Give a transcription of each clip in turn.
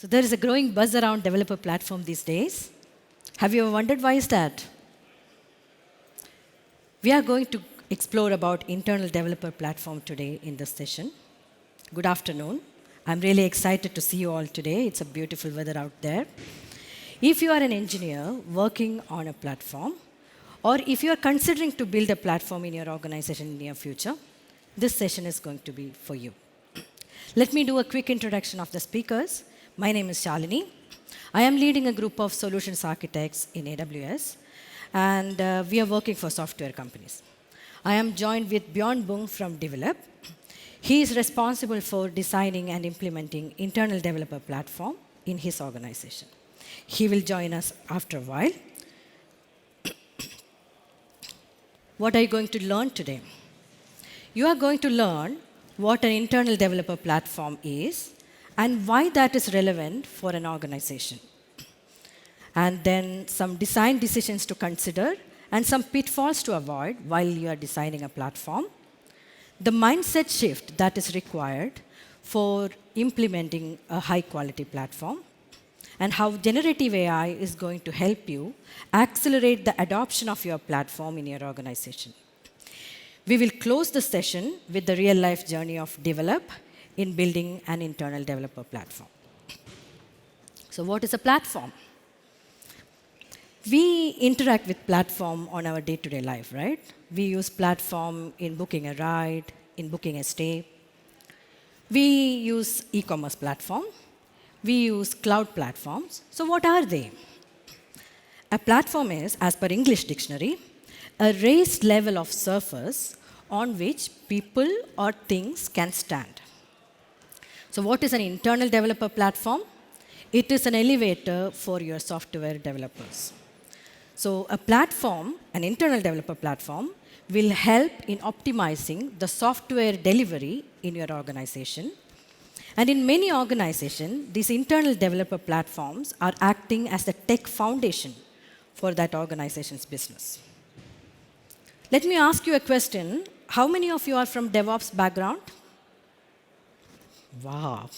So there is a growing buzz around developer platform these days. Have you ever wondered why is that? We are going to explore about internal developer platform today in this session. Good afternoon. I'm really excited to see you all today. It's a beautiful weather out there. If you are an engineer working on a platform, or if you are considering to build a platform in your organization in the near future, this session is going to be for you. Let me do a quick introduction of the speakers. My name is Shalini. I am leading a group of solutions architects in AWS, and we are working for software companies. I am joined with Bjorn Bung from d.velop. He is responsible for designing and implementing internal developer platform in his organization. He will join us after a while. What are you going to learn today? You are going to learn what an internal developer platform is and why that is relevant for an organization. And then some design decisions to consider and some pitfalls to avoid while you are designing a platform. The mindset shift that is required for implementing a high-quality platform, and how generative AI is going to help you accelerate the adoption of your platform in your organization. We will close the session with the real-life journey of d.velop in building an internal developer platform. So what is a platform? We interact with platform on our day-to-day life, right? We use platform in booking a ride, in booking a stay. We use e-commerce platform. We use cloud platforms. So what are they? A platform is, as per English dictionary, a raised level of surface on which people or things can stand. So what is an internal developer platform? It is an elevator for your software developers. So a platform, an internal developer platform, will help in optimizing the software delivery in your organization. And in many organizations, these internal developer platforms are acting as the tech foundation for that organization's business. Let me ask you a question. How many of you are from DevOps background? Wow.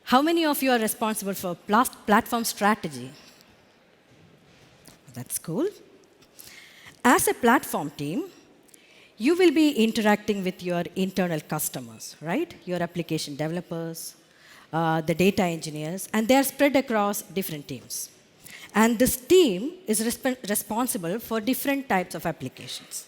How many of you are responsible for platform strategy? That's cool. As a platform team, you will be interacting with your internal customers, right? Your application developers, the data engineers, and they are spread across different teams. And this team is responsible for different types of applications.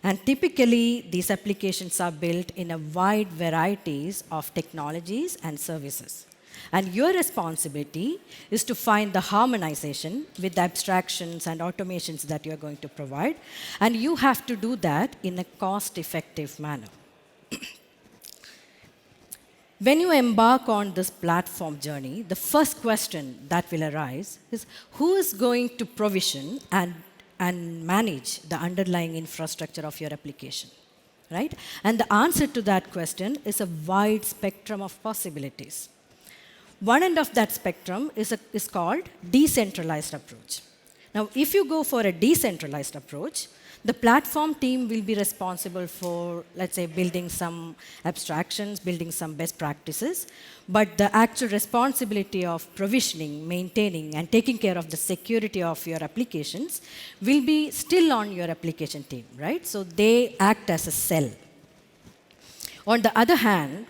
And typically, these applications are built in a wide varieties of technologies and services. And your responsibility is to find the harmonization with the abstractions and automations that you're going to provide. And you have to do that in a cost-effective manner. When you embark on this platform journey, the first question that will arise is, who is going to provision and manage the underlying infrastructure of your application, right? And the answer to that question is a wide spectrum of possibilities. One end of that spectrum is called decentralized approach. Now, if you go for a decentralized approach, the platform team will be responsible for, let's say, building some abstractions, building some best practices, but the actual responsibility of provisioning, maintaining, and taking care of the security of your applications will be still on your application team, right? So they act as a cell. On the other hand,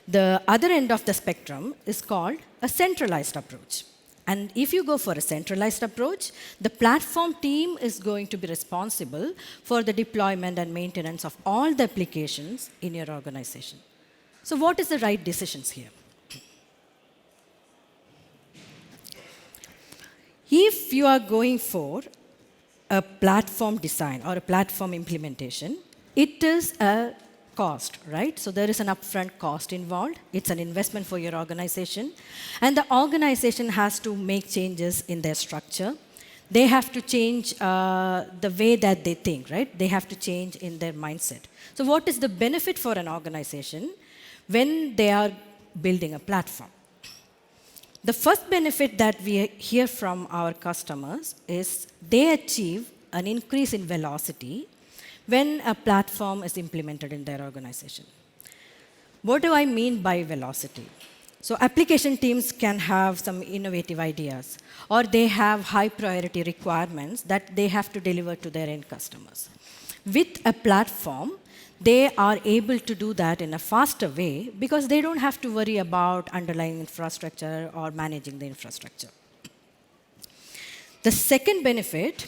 the other end of the spectrum is called a centralized approach. And if you go for a centralized approach, the platform team is going to be responsible for the deployment and maintenance of all the applications in your organization. So what is the right decisions here? If you are going for a platform design or a platform implementation, it is a cost, right? So there is an upfront cost involved. It's an investment for your organization. And the organization has to make changes in their structure. They have to change the way that they think, right? They have to change in their mindset. So what is the benefit for an organization when they are building a platform? The first benefit that we hear from our customers is they achieve an increase in velocity when a platform is implemented in their organization. What do I mean by velocity? So application teams can have some innovative ideas, or they have high priority requirements that they have to deliver to their end customers. With a platform, they are able to do that in a faster way because they don't have to worry about underlying infrastructure or managing the infrastructure. The second benefit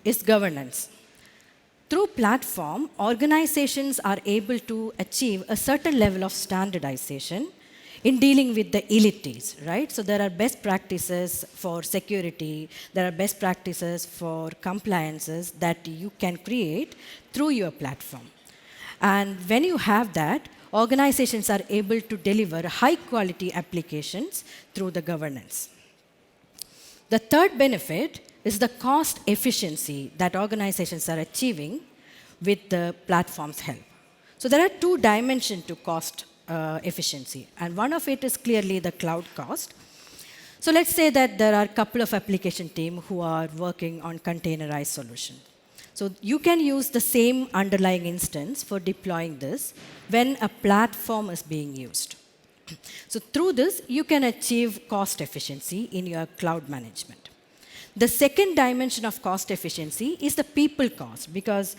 is governance. Through platform, organizations are able to achieve a certain level of standardization in dealing with the elitities, right? So there are best practices for security, there are best practices for compliances that you can create through your platform. And when you have that, organizations are able to deliver high-quality applications through the governance. The third benefit is the cost efficiency that organizations are achieving with the platform's help. So there are two dimensions to cost efficiency, and one of it is clearly the cloud cost. So let's say that there are a couple of application teams who are working on containerized solutions. So you can use the same underlying instance for deploying this when a platform is being used. So through this, you can achieve cost efficiency in your cloud management. The second dimension of cost efficiency is the people cost, because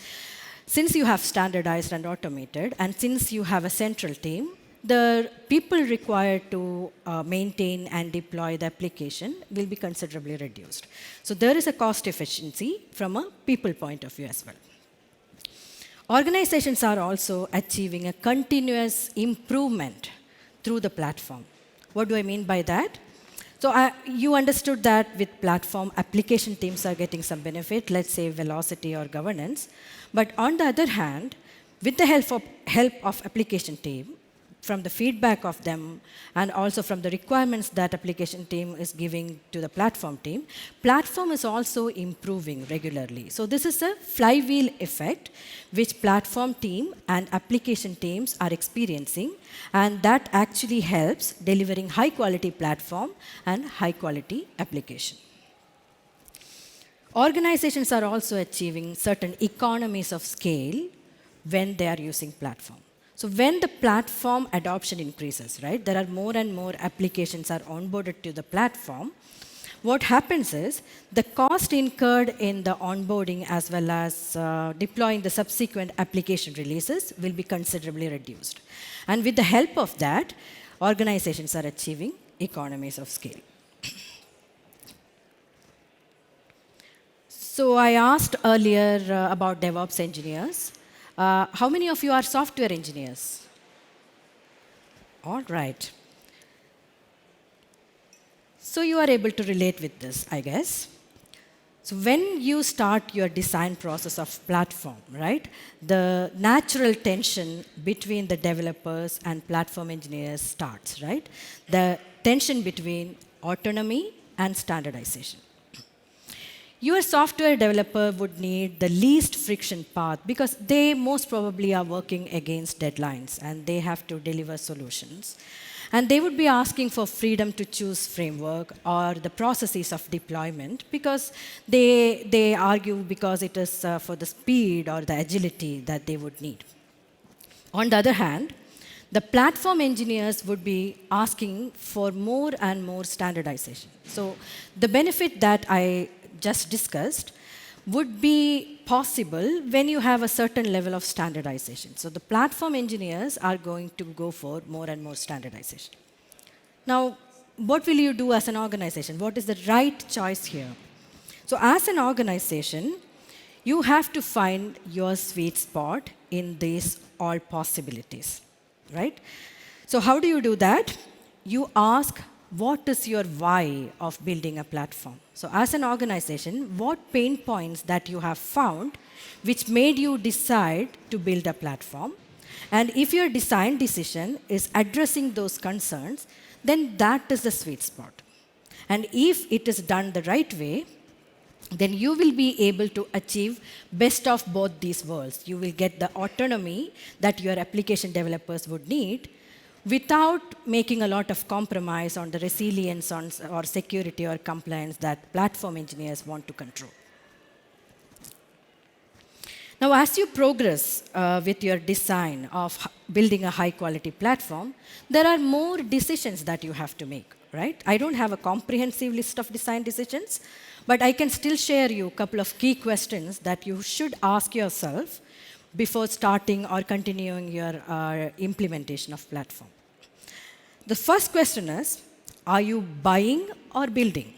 since you have standardized and automated, and since you have a central team, the people required to maintain and deploy the application will be considerably reduced. So there is a cost efficiency from a people point of view as well. Organizations are also achieving a continuous improvement through the platform. What do I mean by that? So you understood that with platform, application teams are getting some benefit, let's say velocity or governance. But on the other hand, with the help of application team, from the feedback of them, and also from the requirements that application team is giving to the platform is also improving regularly. So this is a flywheel effect which platform team and application teams are experiencing, and that actually helps delivering high quality platform and high quality application. Organizations are also achieving certain economies of scale when they are using platform. So when the platform adoption increases, right, there are more and more applications are onboarded to the platform, what happens is the cost incurred in the onboarding as well as deploying the subsequent application releases will be considerably reduced. And with the help of that, organizations are achieving economies of scale. So I asked earlier about DevOps engineers. How many of you are software engineers? All right. So you are able to relate with this, I guess. So when you start your design process of platform, right, the natural tension between the developers and platform engineers starts, right? The tension between autonomy and standardization. Your software developer would need the least friction path because they most probably are working against deadlines and they have to deliver solutions. And they would be asking for freedom to choose framework or the processes of deployment because they argue because it is for the speed or the agility that they would need. On the other hand, the platform engineers would be asking for more and more standardization. So the benefit that I just discussed would be possible when you have a certain level of standardization. So the platform engineers are going to go for more and more standardization. Now, what will you do as an organization? What is the right choice here? So as an organization, you have to find your sweet spot in these all possibilities, right? So how do you do that? You ask, what is your why of building a platform? So as an organization, what pain points that you have found which made you decide to build a platform? And if your design decision is addressing those concerns, then that is the sweet spot. And if it is done the right way, then you will be able to achieve best of both these worlds. You will get the autonomy that your application developers would need without making a lot of compromise on the resilience or security or compliance that platform engineers want to control. Now, as you progress with your design of building a high-quality platform, there are more decisions that you have to make, right? I don't have a comprehensive list of design decisions, but I can still share you a couple of key questions that you should ask yourself before starting or continuing your implementation of platform. The first question is, are you buying or building?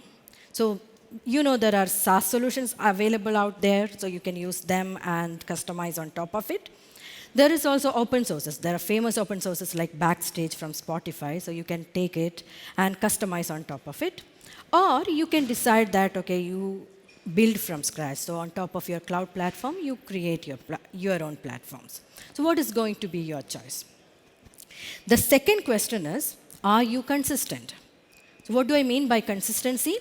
So you know there are SaaS solutions available out there, so you can use them and customize on top of it. There is also open sources. There are famous open sources like Backstage from Spotify, so you can take it and customize on top of it. Or you can decide that, okay, you build from scratch. So on top of your cloud platform, you create your own platforms. So what is going to be your choice? The second question is, are you consistent? So what do I mean by consistency?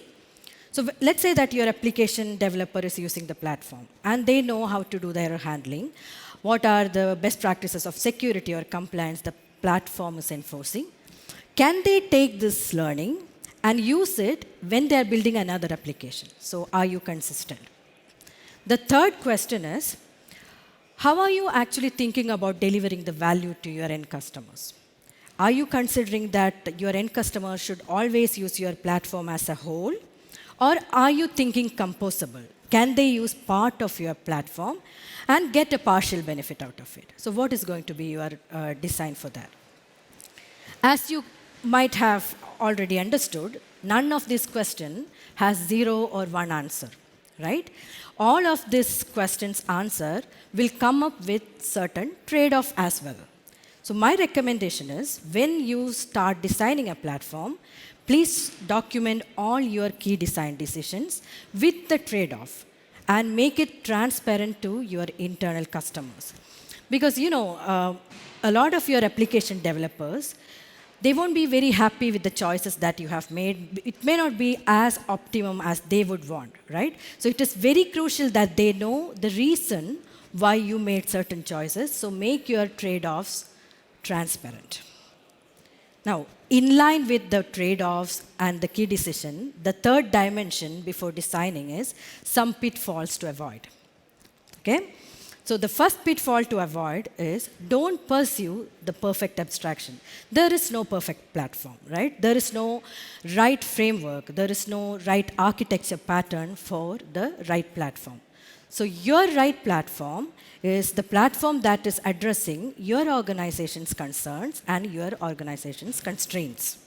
So let's say that your application developer is using the platform and they know how to do the error handling. What are the best practices of security or compliance the platform is enforcing? Can they take this learning and use it when they are building another application? So are you consistent? The third question is, how are you actually thinking about delivering the value to your end customers? Are you considering that your end customer should always use your platform as a whole? Or are you thinking composable? Can they use part of your platform and get a partial benefit out of it? So what is going to be your design for that? As you might have already understood, none of this question has 0 or 1 answer, right? All of these questions answer will come up with certain trade-off as well. So my recommendation is, when you start designing a platform, please document all your key design decisions with the trade-off and make it transparent to your internal customers. Because, a lot of your application developers, they won't be very happy with the choices that you have made. It may not be as optimum as they would want, right? So it is very crucial that they know the reason why you made certain choices. So make your trade-offs transparent. Now, in line with the trade-offs and the key decision, the third dimension before designing is some pitfalls to avoid. Okay? So the first pitfall to avoid is, don't pursue the perfect abstraction. There is no perfect platform, right? There is no right framework. There is no right architecture pattern for the right platform. So your right platform is the platform that is addressing your organization's concerns and your organization's constraints.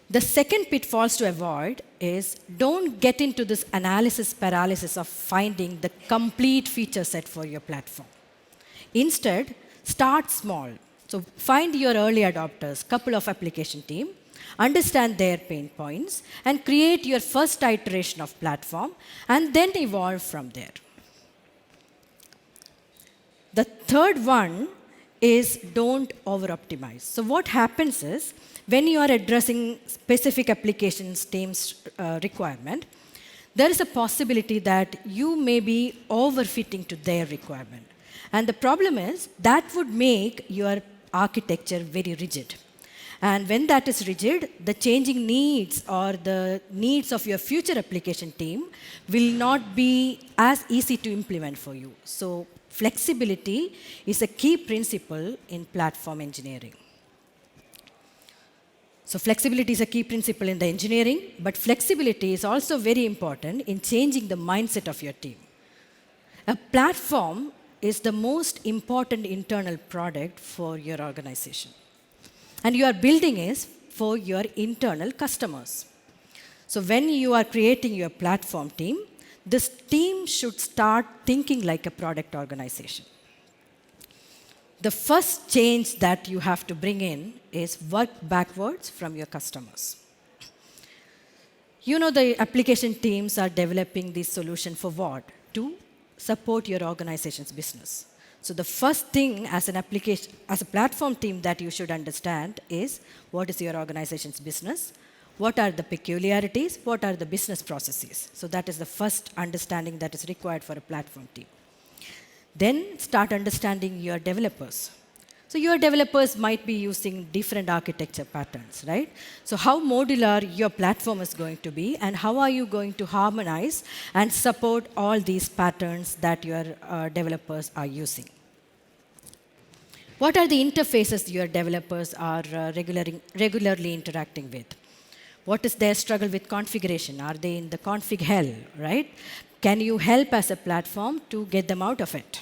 The second pitfalls to avoid is, don't get into this analysis paralysis of finding the complete feature set for your platform. Instead, start small. So find your early adopters, couple of application team, understand their pain points, and create your first iteration of platform, and then evolve from there. The third one is, don't over-optimize. So what happens is, when you are addressing specific applications team's requirement, there is a possibility that you may be overfitting to their requirement. And the problem is, that would make your architecture very rigid. And when that is rigid, the changing needs or the needs of your future application team will not be as easy to implement for you. So flexibility is a key principle in platform engineering. So flexibility is a key principle in the engineering, but flexibility is also very important in changing the mindset of your team. A platform is the most important internal product for your organization. And you are building it for your internal customers. So when you are creating your platform team, this team should start thinking like a product organization. The first change that you have to bring in is work backwards from your customers. The application teams are developing this solution for what? To support your organization's business. So the first thing as a platform team that you should understand is, what is your organization's business? What are the peculiarities? What are the business processes? So that is the first understanding that is required for a platform team. Then start understanding your developers. So your developers might be using different architecture patterns, right? So how modular your platform is going to be, and how are you going to harmonize and support all these patterns that your developers are using? What are the interfaces your developers are regularly interacting with? What is their struggle with configuration? Are they in the config hell, right? Can you help as a platform to get them out of it?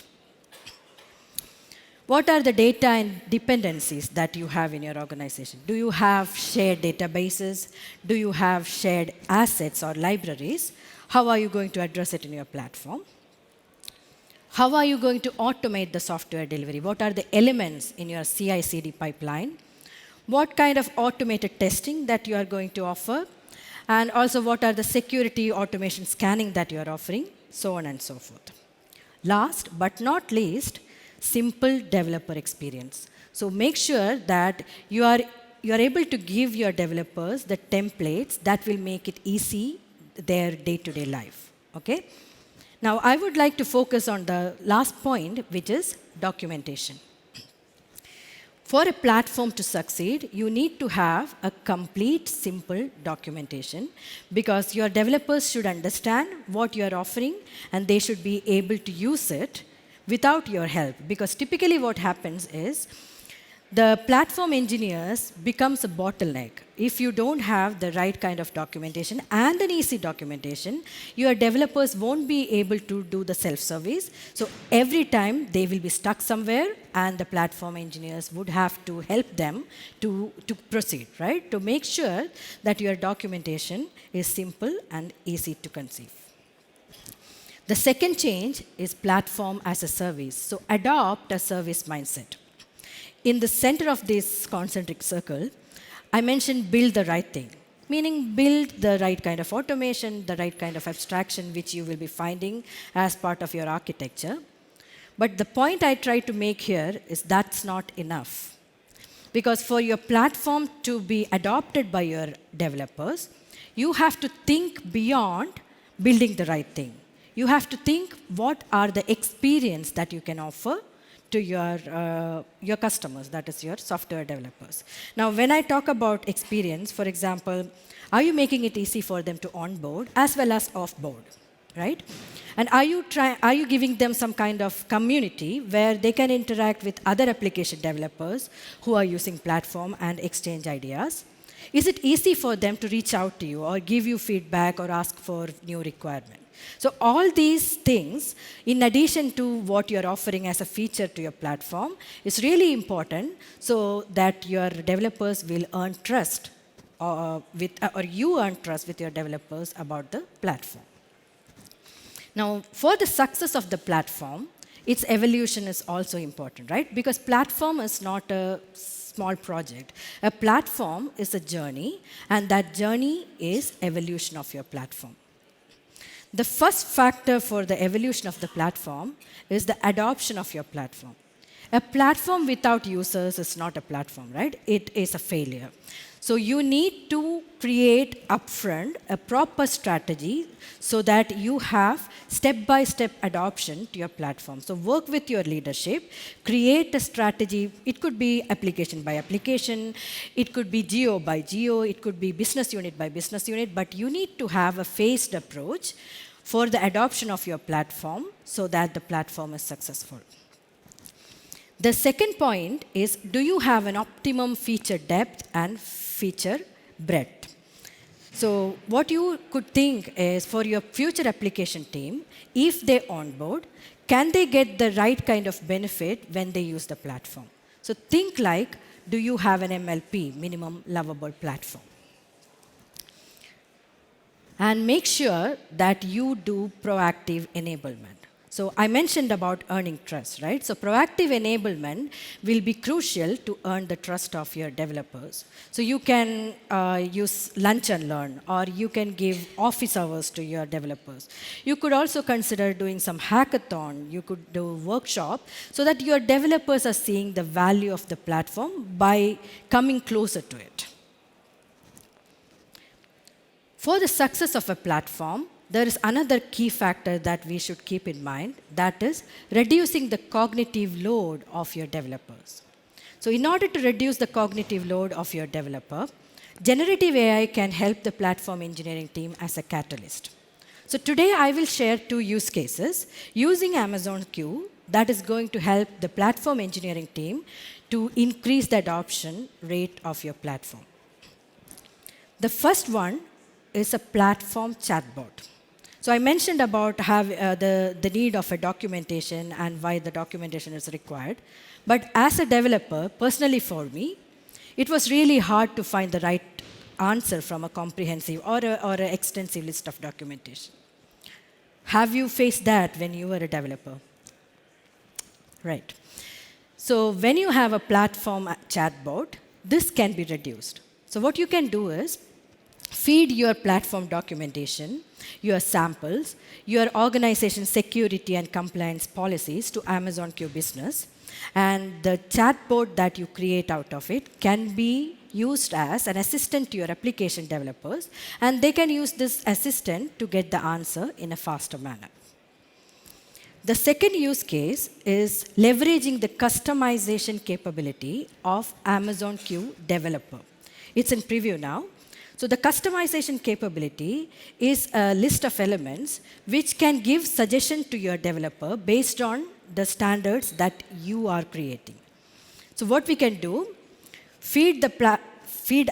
What are the data and dependencies that you have in your organization? Do you have shared databases? Do you have shared assets or libraries? How are you going to address it in your platform? How are you going to automate the software delivery? What are the elements in your CI/CD pipeline? What kind of automated testing that you are going to offer? And also, what are the security automation scanning that you are offering? So on and so forth. Last but not least, simple developer experience. So make sure that you are able to give your developers the templates that will make it easy their day-to-day life. Okay? Now, I would like to focus on the last point, which is documentation. For a platform to succeed, you need to have a complete, simple documentation, because your developers should understand what you are offering and they should be able to use it without your help. Because typically what happens is the platform engineers becomes a bottleneck. If you don't have the right kind of documentation and an easy documentation, your developers won't be able to do the self-service. So every time they will be stuck somewhere, and the platform engineers would have to help them to proceed, right? To make sure that your documentation is simple and easy to conceive. The second change is platform as a service. So adopt a service mindset. In the center of this concentric circle, I mentioned build the right thing, meaning build the right kind of automation, the right kind of abstraction, which you will be finding as part of your architecture. But the point I try to make here is that's not enough. Because for your platform to be adopted by your developers, you have to think beyond building the right thing. You have to think what are the experience that you can offer to your customers, that is your software developers. Now, when I talk about experience, for example, are you making it easy for them to onboard as well as offboard, right? And are you giving them some kind of community where they can interact with other application developers who are using platform and exchange ideas? Is it easy for them to reach out to you or give you feedback or ask for new requirements? So all these things, in addition to what you're offering as a feature to your platform, is really important so that your developers will earn trust or you earn trust with your developers about the platform. Now, for the success of the platform, its evolution is also important, right? Because platform is not a small project. A platform is a journey, and that journey is evolution of your platform. The first factor for the evolution of the platform is the adoption of your platform. A platform without users is not a platform, right? It is a failure. So you need to create upfront a proper strategy so that you have step-by-step adoption to your platform. So work with your leadership, create a strategy. It could be application by application, it could be geo by geo, it could be business unit by business unit, but you need to have a phased approach for the adoption of your platform so that the platform is successful. The second point is, do you have an optimum feature depth and feature breadth? So what you could think is, for your future application team, if they onboard, can they get the right kind of benefit when they use the platform? So think like, do you have an MLP, minimum lovable platform? And make sure that you do proactive enablement. So I mentioned about earning trust, right? So proactive enablement will be crucial to earn the trust of your developers. So you can use lunch and learn, or you can give office hours to your developers. You could also consider doing some hackathon. You could do workshop so that your developers are seeing the value of the platform by coming closer to it. For the success of a platform, there is another key factor that we should keep in mind, that is reducing the cognitive load of your developers. So in order to reduce the cognitive load of your developer, generative AI can help the platform engineering team as a catalyst. So today I will share 2 use cases using Amazon Q that is going to help the platform engineering team to increase the adoption rate of your platform. The first one is a platform chatbot. So I mentioned about the need of a documentation and why the documentation is required. But as a developer, personally for me, it was really hard to find the right answer from a comprehensive or an extensive list of documentation. Have you faced that when you were a developer? Right. So when you have a platform chatbot, this can be reduced. So what you can do is feed your platform documentation, your samples, your organization security and compliance policies to Amazon Q Business, and the chatbot that you create out of it can be used as an assistant to your application developers, and they can use this assistant to get the answer in a faster manner. The second use case is leveraging the customization capability of Amazon Q Developer. It's in preview now. So the customization capability is a list of elements which can give suggestion to your developer based on the standards that you are creating. So what we can do, feed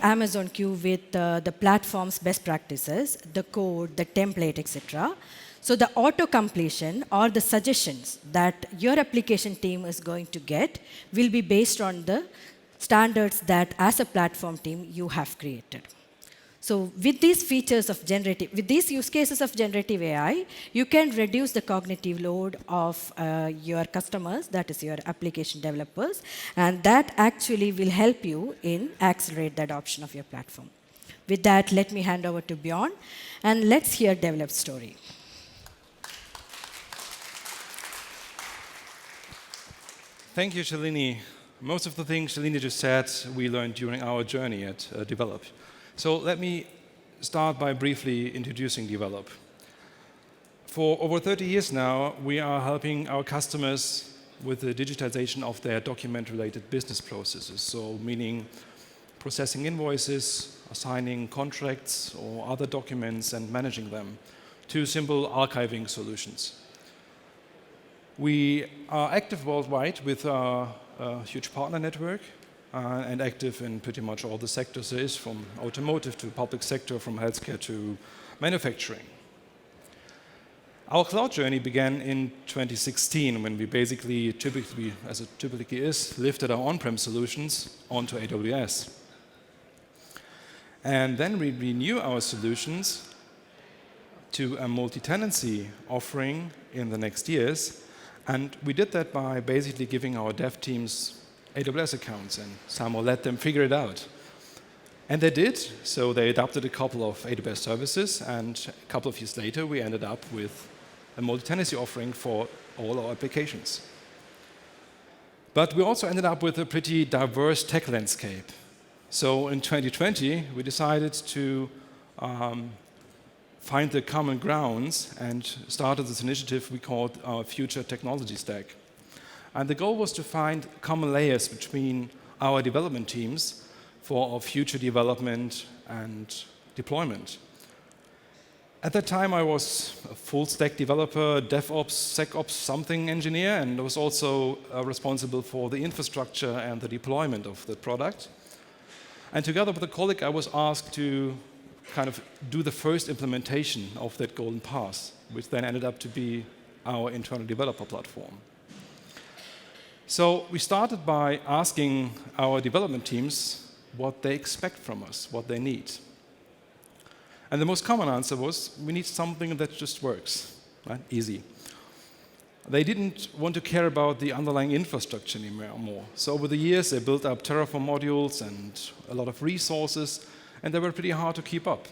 Amazon Q with the platform's best practices, the code, the template, etc. So the auto-completion or the suggestions that your application team is going to get will be based on the standards that as a platform team you have created. So with these use cases of generative AI, you can reduce the cognitive load of your customers, that is your application developers, and that actually will help you in accelerate the adoption of your platform. With that, let me hand over to Bjorn, and let's hear d.velop's story. Thank you, Shalini. Most of the things Shalini just said, we learned during our journey at d.velop. So let me start by briefly introducing d.velop. For over 30 years now, we are helping our customers with the digitization of their document-related business processes, so meaning processing invoices, assigning contracts or other documents and managing them, to simple archiving solutions. We are active worldwide with a huge partner network, and active in pretty much all the sectors there is, from automotive to public sector, from healthcare to manufacturing. Our cloud journey began in 2016 when we basically, as it typically is, lifted our on-prem solutions onto AWS. And then we renew our solutions to a multi-tenancy offering in the next years. And we did that by basically giving our dev teams AWS accounts, and somehow let them figure it out. And they did, so they adopted a couple of AWS services, and a couple of years later, we ended up with a multi-tenancy offering for all our applications. But we also ended up with a pretty diverse tech landscape. So in 2020, we decided to find the common grounds and started this initiative we called our Future Technology Stack. And the goal was to find common layers between our development teams for our future development and deployment. At that time, I was a full-stack developer, DevOps, SecOps, something engineer, and I was also responsible for the infrastructure and the deployment of the product. And together with a colleague, I was asked to kind of do the first implementation of that golden path, which then ended up to be our internal developer platform. So we started by asking our development teams what they expect from us, what they need. And the most common answer was, we need something that just works, right? Easy. They didn't want to care about the underlying infrastructure anymore. So over the years, they built up Terraform modules and a lot of resources, and they were pretty hard to keep up.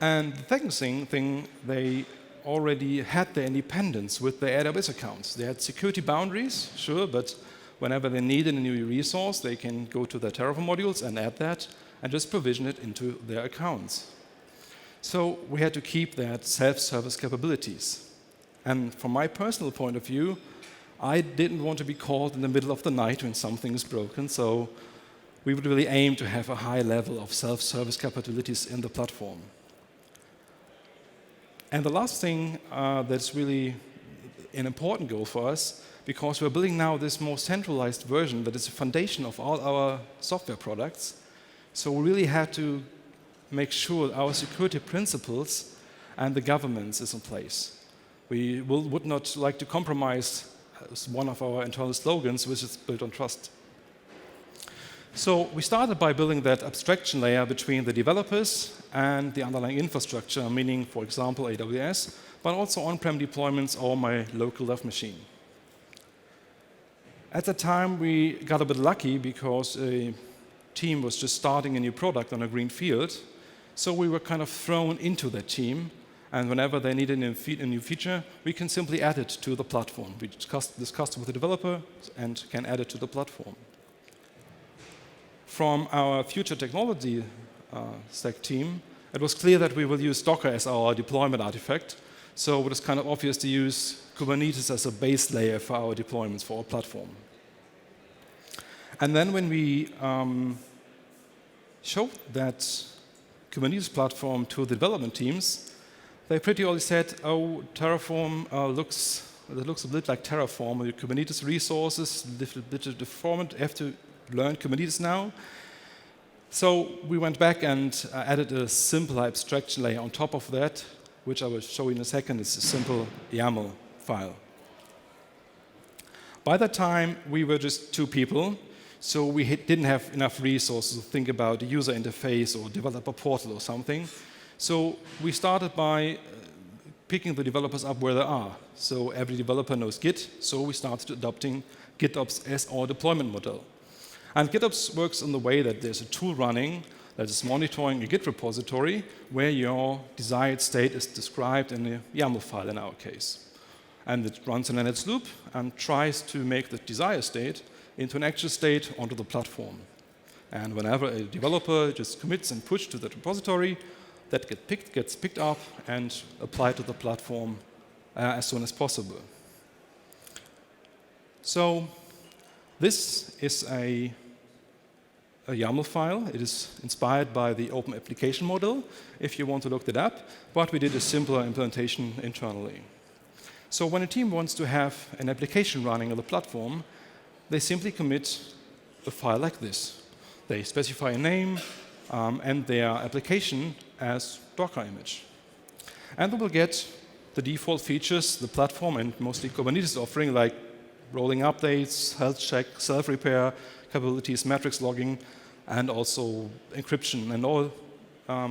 And the second thing, they already had their independence with their AWS accounts. They had security boundaries, sure, but whenever they needed a new resource, they can go to their Terraform modules and add that and just provision it into their accounts. So we had to keep that self-service capabilities. And from my personal point of view, I didn't want to be called in the middle of the night when something is broken, so we would really aim to have a high level of self-service capabilities in the platform. And the last thing that's really an important goal for us, because we're building now this more centralized version that is the foundation of all our software products, so we really had to make sure our security principles and the governance is in place. We would not like to compromise one of our internal slogans, which is built on trust. So we started by building that abstraction layer between the developers and the underlying infrastructure, meaning, for example, AWS, but also on-prem deployments or my local dev machine. At the time, we got a bit lucky because a team was just starting a new product on a green field, so we were kind of thrown into that team, and whenever they needed a new feature, we can simply add it to the platform. We discussed with the developer and can add it to the platform. From our future technology stack team, it was clear that we will use Docker as our deployment artifact, so it was kind of obvious to use Kubernetes as a base layer for our deployments for our platform. And then when we showed that Kubernetes platform to the development teams, they pretty early said, oh, Terraform looks a bit like Terraform. Your Kubernetes resources, a little bit deformed. You have to learn Kubernetes now. So we went back and added a simpler abstraction layer on top of that, which I will show you in a second. It's a simple YAML file. By that time, we were just 2 people, so we didn't have enough resources to think about the user interface or developer portal or something. So we started by picking the developers up where they are. So every developer knows Git, so we started adopting GitOps as our deployment model. And GitOps works in the way that there's a tool running that is monitoring a Git repository where your desired state is described in a YAML file in our case. And it runs in an its loop and tries to make the desired state into an actual state onto the platform. And whenever a developer just commits and pushes to that repository, that gets picked up and applied to the platform as soon as possible. So this is a YAML file. It is inspired by the Open Application Model, if you want to look that up, but we did a simpler implementation internally. So when a team wants to have an application running on the platform, they simply commit a file like this. They specify a name and their application as Docker image. And they will get the default features the platform and mostly Kubernetes is offering, like rolling updates, health check, self-repair capabilities, metrics logging, and also encryption and all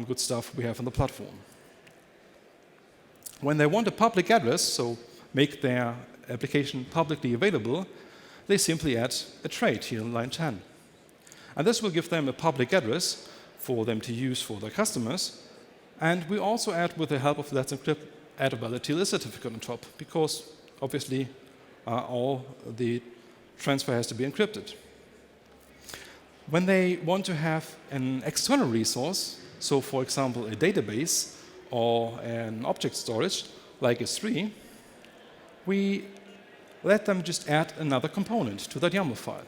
good stuff we have on the platform. When they want a public address, so make their application publicly available, they simply add a trait here in line 10. And this will give them a public address for them to use for their customers. And we also add, with the help of Let's Encrypt, add a valid TLS certificate on top, because obviously all the transfer has to be encrypted. When they want to have an external resource, so for example a database or an object storage like S3, we let them just add another component to that YAML file.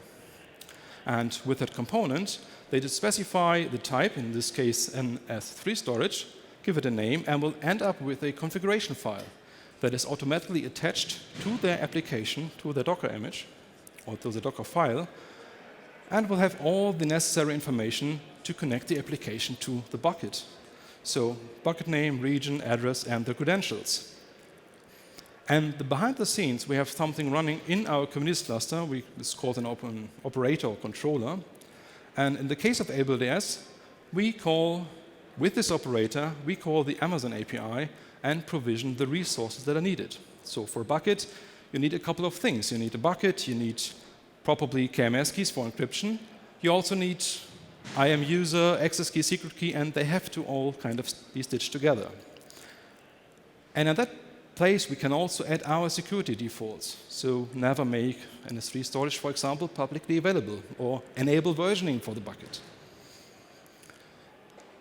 And with that component, they just specify the type, in this case an S3 storage, give it a name, and will end up with a configuration file that is automatically attached to their application, to their Docker image, or to the Docker file, and will have all the necessary information to connect the application to the bucket. So bucket name, region, address, and the credentials. And behind the scenes, we have something running in our Kubernetes cluster. It's called an open operator or controller. And in the case of AWS, with this operator, we call the Amazon API and provision the resources that are needed. So for a bucket, you need a couple of things. You need a bucket, you need probably KMS keys for encryption. You also need IAM user, access key, secret key, and they have to all kind of be stitched together. And at that place, we can also add our security defaults. So never make an S3 storage, for example, publicly available, or enable versioning for the bucket.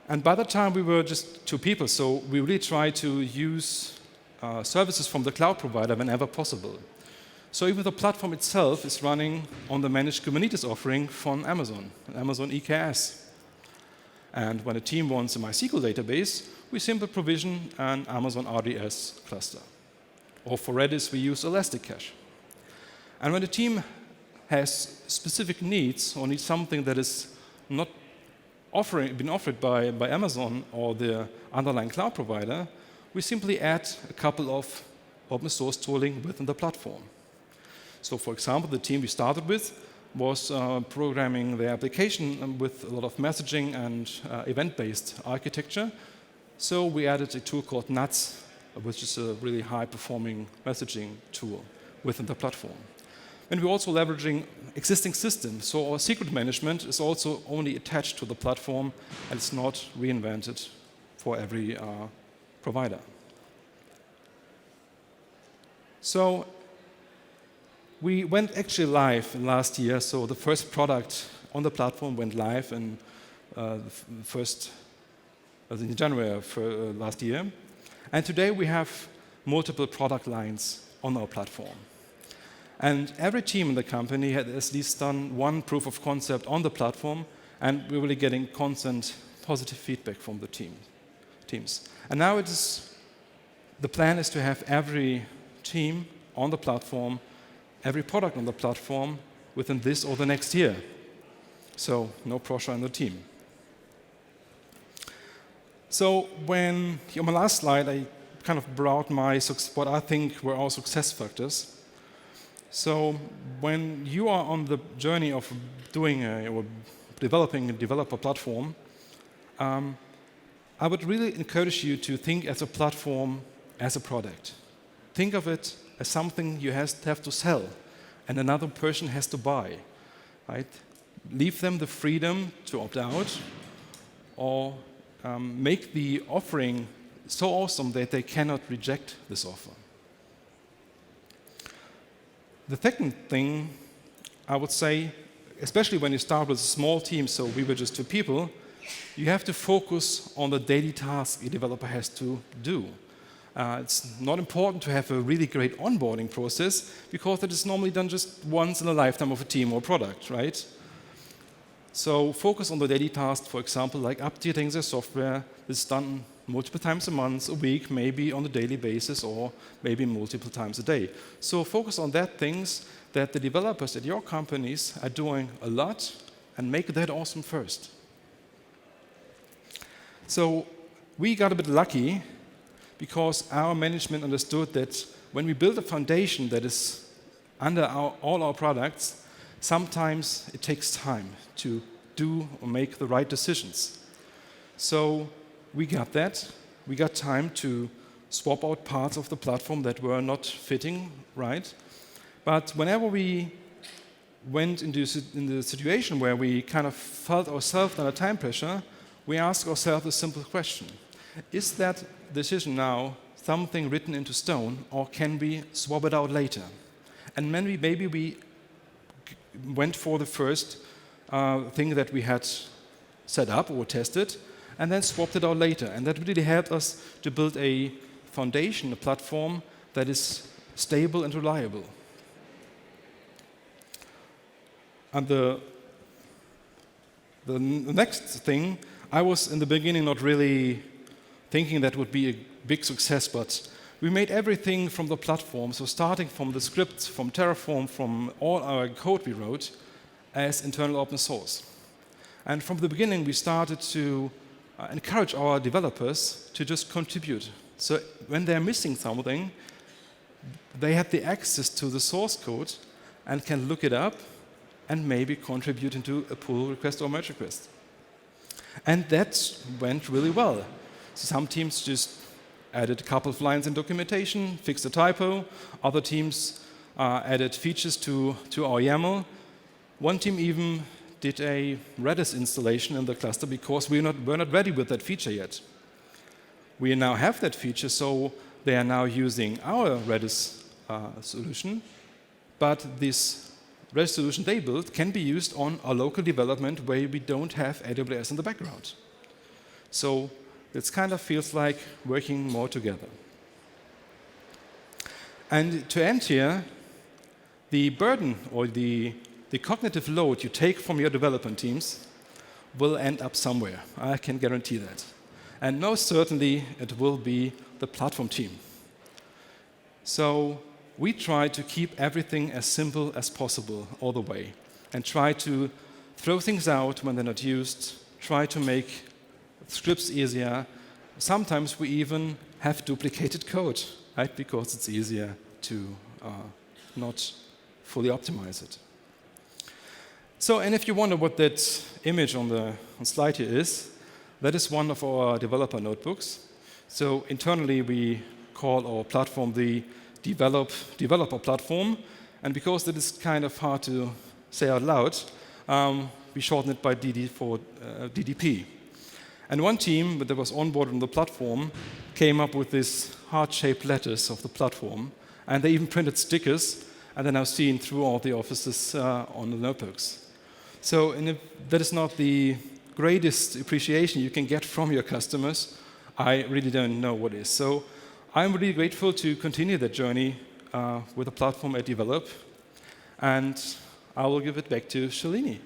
And by that time, we were just 2 people, so we really tried to use services from the cloud provider whenever possible. So even the platform itself is running on the managed Kubernetes offering from Amazon, Amazon EKS. And when a team wants a MySQL database, we simply provision an Amazon RDS cluster. Or for Redis, we use Elasticache. And when a team has specific needs or needs something that is not been offered by Amazon or the underlying cloud provider, we simply add a couple of open source tooling within the platform. So for example, the team we started with was programming the application with a lot of messaging and event-based architecture. So we added a tool called Nuts, which is a really high-performing messaging tool within the platform. And we're also leveraging existing systems. So our secret management is also only attached to the platform, and it's not reinvented for every provider. So we went actually live last year. So the first product on the platform went live in January of last year. And today we have multiple product lines on our platform. And every team in the company had at least done one proof of concept on the platform, and we're really getting constant positive feedback from the teams. And now the plan is to have every team on the platform, every product on the platform within this or the next year. So no pressure on the team. So on my last slide, I kind of brought what I think were our success factors. So when you are on the journey of developing a developer platform, I would really encourage you to think as a platform as a product. Think of it as something you have to sell and another person has to buy. Right? Leave them the freedom to opt out or make the offering so awesome that they cannot reject this offer. The second thing, I would say, especially when you start with a small team, so we were just 2 people, you have to focus on the daily task a developer has to do. It's not important to have a really great onboarding process because it is normally done just once in a lifetime of a team or product, right? So focus on the daily task, for example, like updating the software. It's done multiple times a month, a week, maybe on a daily basis, or maybe multiple times a day. So focus on that things that the developers at your companies are doing a lot and make that awesome first. So we got a bit lucky because our management understood that when we build a foundation that is under all our products, sometimes it takes time to do or make the right decisions. So we got that. We got time to swap out parts of the platform that were not fitting right. But whenever we went in the situation where we kind of felt ourselves under time pressure, we asked ourselves a simple question. Is that decision now something written into stone, or can we swap it out later? And maybe we went for the first thing that we had set up or tested, and then swapped it out later. And that really helped us to build a foundation, a platform that is stable and reliable. And the next thing, I was in the beginning not really thinking that would be a big success, but we made everything from the platform, so starting from the scripts, from Terraform, from all our code we wrote, as internal open source. And from the beginning, we started to encourage our developers to just contribute. So when they're missing something, they have the access to the source code and can look it up and maybe contribute into a pull request or merge request. And that went really well. So some teams just added a couple of lines in documentation, fixed a typo. Other teams added features to our YAML. One team even did a Redis installation in the cluster because we're not ready with that feature yet. We now have that feature, so they are now using our Redis solution, but this Redis solution they built can be used on our local development where we don't have AWS in the background. So it kind of feels like working more together. And to end here, the burden or the cognitive load you take from your development teams will end up somewhere. I can guarantee that. And most certainly, it will be the platform team. So we try to keep everything as simple as possible all the way and try to throw things out when they're not used, try to make scripts easier. Sometimes we even have duplicated code, right? Because it's easier to not fully optimize it. So, and if you wonder what that image on the slide here is, that is one of our developer notebooks. So internally, we call our platform the d.velop developer platform. And because that is kind of hard to say out loud, we shorten it by DD for DDP. And one team that was onboarded on the platform came up with these heart-shaped letters of the platform, and they even printed stickers, and they're now seen through all the offices on the notebooks. So if that is not the greatest appreciation you can get from your customers, I really don't know what is. So I'm really grateful to continue that journey with the platform at d.velop, and I will give it back to Shalini.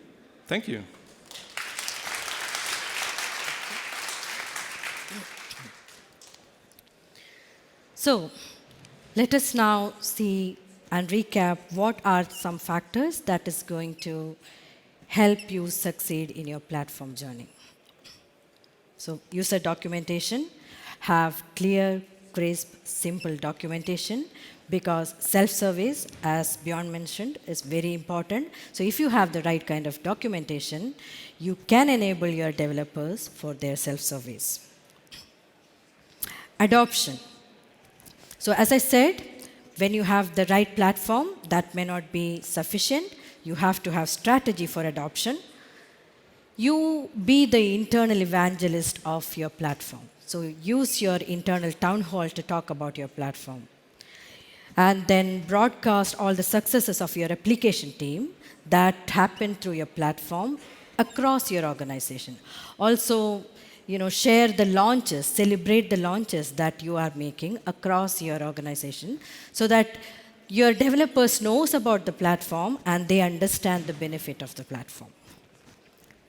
Thank you. So let us now see and recap what are some factors that is going to help you succeed in your platform journey. So user documentation, have clear, crisp, simple documentation, because self-service, as Bjorn mentioned, is very important. So if you have the right kind of documentation, you can enable your developers for their self-service. Adoption. So as I said, when you have the right platform, that may not be sufficient. You have to have strategy for adoption. You be the internal evangelist of your platform. So use your internal town hall to talk about your platform. And then broadcast all the successes of your application team that happen through your platform across your organization. Also, share the launches, celebrate the launches that you are making across your organization so that your developers knows about the platform and they understand the benefit of the platform.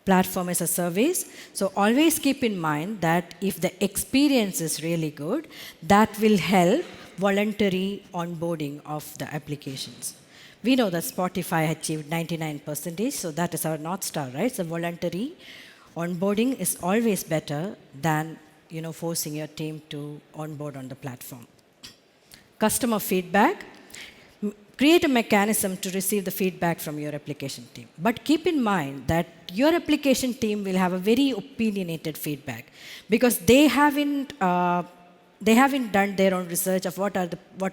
Platform as a service. So always keep in mind that if the experience is really good, that will help voluntary onboarding of the applications. We know that Spotify achieved 99%, so that is our North Star, right? So voluntary onboarding is always better than forcing your team to onboard on the platform. Customer feedback. Create a mechanism to receive the feedback from your application team. But keep in mind that your application team will have a very opinionated feedback because they haven't done their own research of what are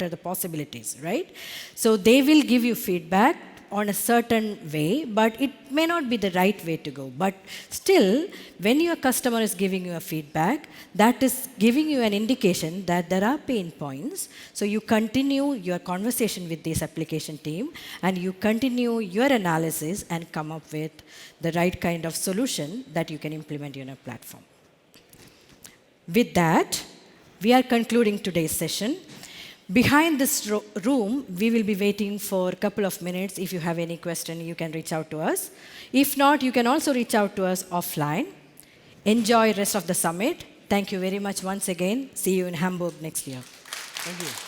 the possibilities, right? So they will give you feedback on a certain way, but it may not be the right way to go. But still, when your customer is giving you a feedback, that is giving you an indication that there are pain points. So you continue your conversation with this application team, and you continue your analysis and come up with the right kind of solution that you can implement in your platform. With that, we are concluding today's session. Behind this room, we will be waiting for a couple of minutes. If you have any question, you can reach out to us. If not, you can also reach out to us offline. Enjoy the rest of the summit. Thank you very much once again. See you in Hamburg next year. Thank you.